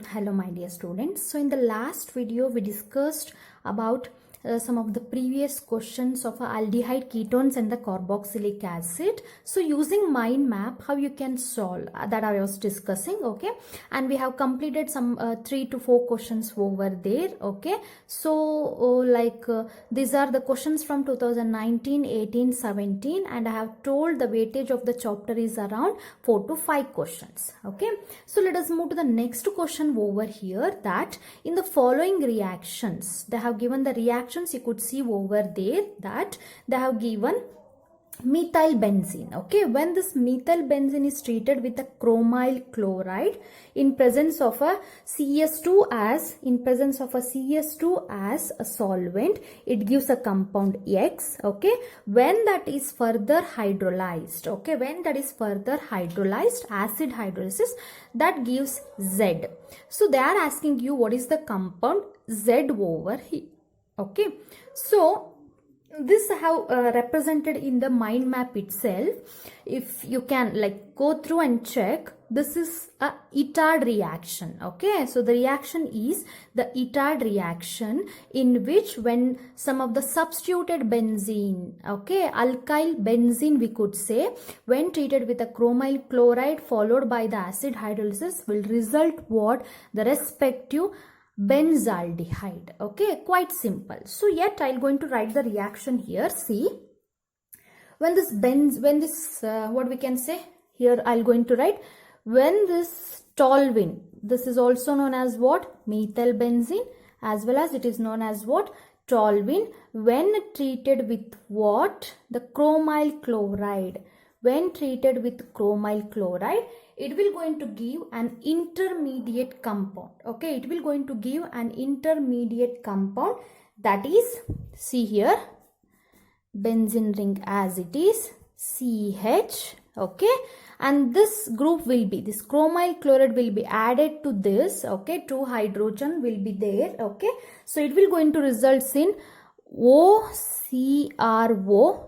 Hello my dear students. So in the last video we discussed about some of the previous questions of aldehyde ketones and the carboxylic acid. So using mind map, how you can solve that I was discussing, okay? And we have completed some 3 to 4 questions over there, okay? So these are the questions from 2019, 18, 17, and I have told the weightage of the chapter is around 4 to 5 questions, okay? So let us move to the next question over here, that in the following reactions, they have given the reactions. You could see over there that they have given methyl benzene, okay? When this methyl benzene is treated with a chromyl chloride in presence of a CS2 as a solvent, it gives a compound X, okay? When that is further hydrolyzed, okay, when that is further hydrolyzed, acid hydrolysis, that gives Z. So they are asking you what is the compound Z over here, okay? So this have represented in the mind map itself. If you can go through and check, this is a Itard reaction, okay? So the reaction is the Itard reaction, in which when some of the substituted benzene, okay, alkyl benzene we could say, when treated with a chromyl chloride followed by the acid hydrolysis, will result what? The respective benzaldehyde, okay? Quite simple. So yet I'll going to write the reaction here. See, when this what we can say here, I'll going to write, when this toluene, this is also known as what? Methyl benzene, as well as it is known as what? Toluene, when treated with what? The chromyl chloride. When treated with chromyl chloride, it will going to give an intermediate compound, okay? It will going to give an intermediate compound, that is, see here, benzene ring as it is, CH, okay? And this group will be, this chromyl chloride will be added to this, okay? 2 hydrogen will be there, okay? So it will going to result in OCRO,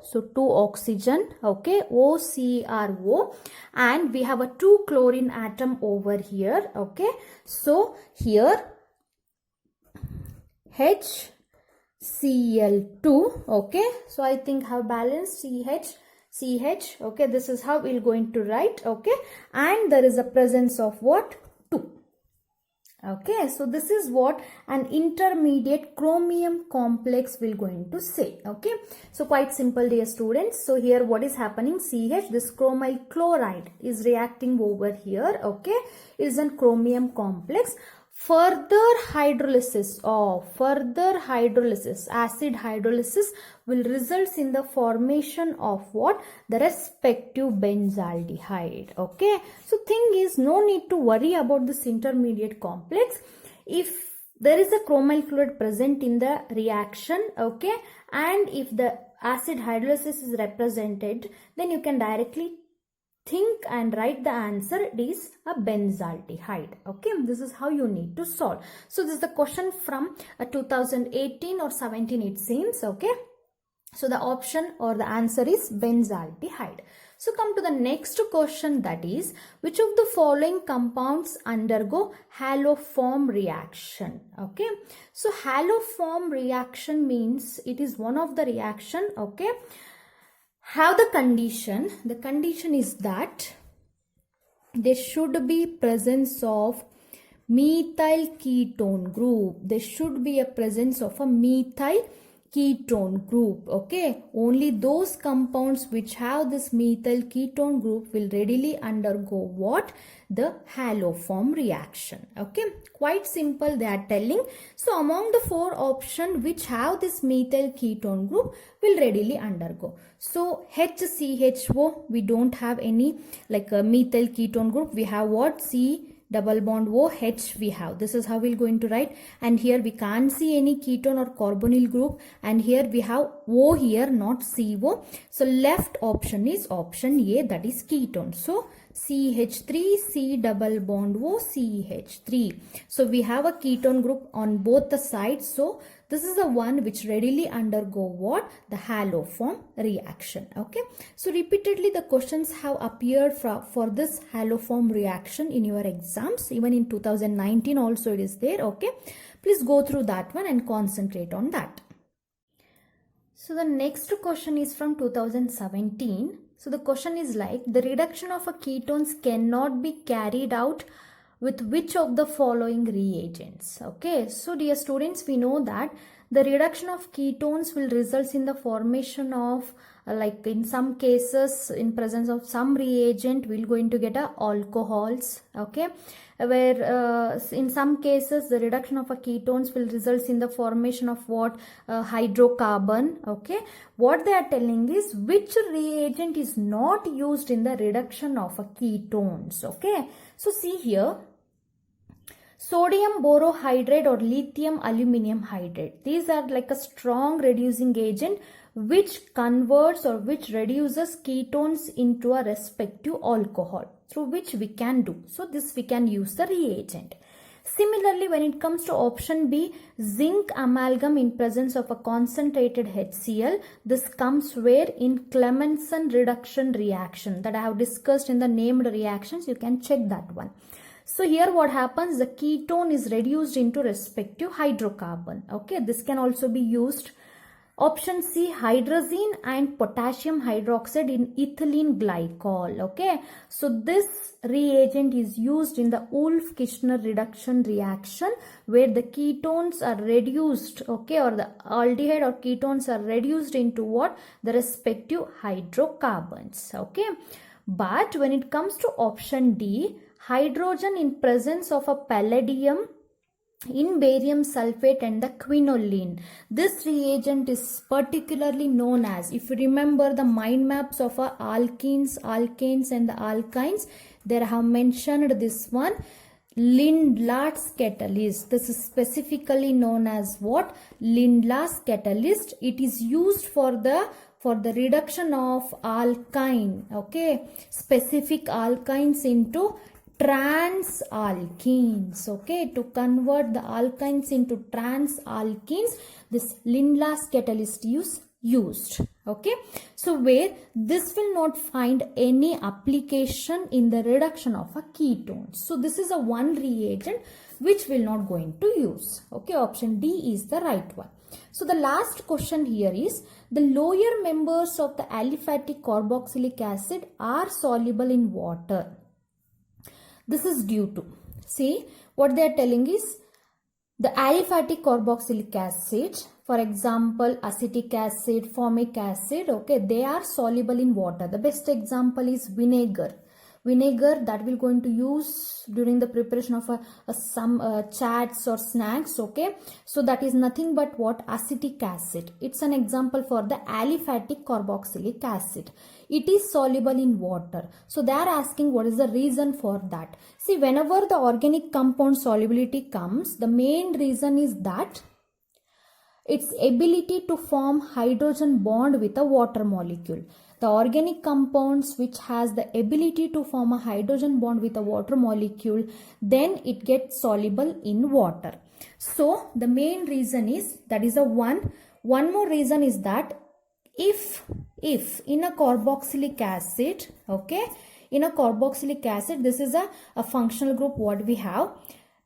so 2 oxygen, okay, OCRO, and we have a 2 chlorine atom over here, okay? So here HCl2, okay? So I think have balanced CH, okay? This is how we're going to write, okay? And there is a presence of what? 2. Okay, so this is what an intermediate chromium complex will going to say, okay? So quite simple, dear students. So here what is happening? CH, this chromyl chloride is reacting over here, okay? It is a chromium complex. Further hydrolysis, acid hydrolysis will result in the formation of what? The respective benzaldehyde, okay? So thing is, no need to worry about this intermediate complex. If there is a chromyl chloride present in the reaction, okay, and if the acid hydrolysis is represented, then you can directly think and write the answer. It is a benzaldehyde, okay? This is how you need to solve. So this is the question from 2018 or 17 it seems, okay? So the option or the answer is benzaldehyde. So come to the next question, that is, which of the following compounds undergo haloform reaction, okay? So haloform reaction means it is one of the reaction, okay? Have the condition is that there should be presence of methyl ketone group. There should be a presence of a methyl ketone group, okay? Only those compounds which have this methyl ketone group will readily undergo what? The haloform reaction, okay? Quite simple, they are telling. So among the 4 options which have this methyl ketone group will readily undergo. So HCHO, we don't have any a methyl ketone group. We have what? C double bond OH we have. This is how we're going to write. And here we can't see any ketone or carbonyl group. And here we have O here, not CO. So left option is option A, that is ketone. So CH3, C double bond O, CH3. So we have a ketone group on both the sides. So this is the one which readily undergo what? The haloform reaction. Okay. So repeatedly the questions have appeared for this haloform reaction in your exams. Even in 2019 also it is there. Okay. Please go through that one and concentrate on that. So the next question is from 2017. So the question is like, the reduction of a ketones cannot be carried out with which of the following reagents? Okay, so dear students, we know that the reduction of ketones will result in the formation of like in some cases in presence of some reagent we're going to get a alcohols. Okay, where in some cases the reduction of a ketones will result in the formation of what? Hydrocarbon. Okay, what they are telling is which reagent is not used in the reduction of a ketones. Okay, so see here, sodium borohydride or lithium aluminum hydrate. These are like a strong reducing agent which converts or which reduces ketones into a respective alcohol, through which we can do. So this we can use the reagent. Similarly, when it comes to option B, zinc amalgam in presence of a concentrated HCl, this comes where? In Clemmensen reduction reaction that I have discussed in the named reactions. You can check that one. So here what happens, the ketone is reduced into respective hydrocarbon. Okay, this can also be used. Option C, hydrazine and potassium hydroxide in ethylene glycol. Okay, so this reagent is used in the Wolff-Kishner reduction reaction where the ketones are reduced, okay, or the aldehyde or ketones are reduced into what? The respective hydrocarbons. Okay, but when it comes to option D, hydrogen in presence of a palladium in barium sulfate and the quinoline. This reagent is particularly known as, if you remember the mind maps of alkenes, alkanes and the alkynes, there I have mentioned this one, Lindlar's catalyst. This is specifically known as what? Lindlar's catalyst. It is used for the reduction of alkyne, okay, specific alkynes into transalkenes. Okay, to convert the alkynes into transalkenes, this Lindlar's catalyst is used. Okay, so where this will not find any application in the reduction of a ketones. So this is a one reagent which will not going to use. Okay, option D is the right one. So the last question here is, the lower members of the aliphatic carboxylic acid are soluble in water. This is due to, see what they are telling is, the aliphatic carboxylic acid, for example acetic acid, formic acid, okay, they are soluble in water. The best example is vinegar that we're going to use during the preparation of some chats or snacks. Okay, so that is nothing but what? Acetic acid. It's an example for the aliphatic carboxylic acid. It is soluble in water. So they are asking what is the reason for that. See, whenever the organic compound solubility comes, the main reason is that its ability to form hydrogen bond with a water molecule. The organic compounds which has the ability to form a hydrogen bond with a water molecule, then it gets soluble in water. So the main reason is, that is a one more reason is that if in a carboxylic acid, okay, in a carboxylic acid, this is a functional group what we have.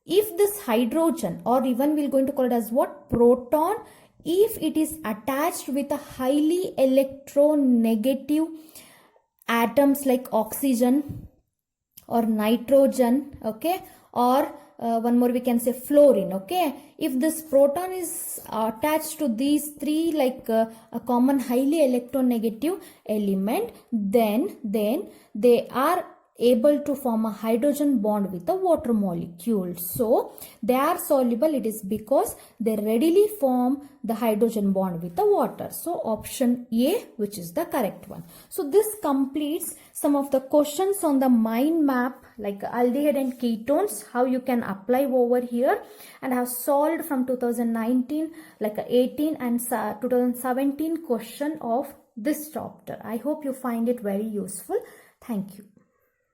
If this hydrogen, or even we're going to call it as what? Proton, if it is attached with a highly electronegative atoms like oxygen or nitrogen, okay, or one more we can say fluorine. Okay, if this proton is attached to these three, like a common highly electronegative element, then they are able to form a hydrogen bond with a water molecule. So they are soluble. It is because they readily form the hydrogen bond with the water. So option A, which is the correct one. So this completes some of the questions on the mind map, like aldehyde and ketones, how you can apply over here, and I have solved from 2019, like 18 and 2017 question of this chapter. I hope you find it very useful. Thank you.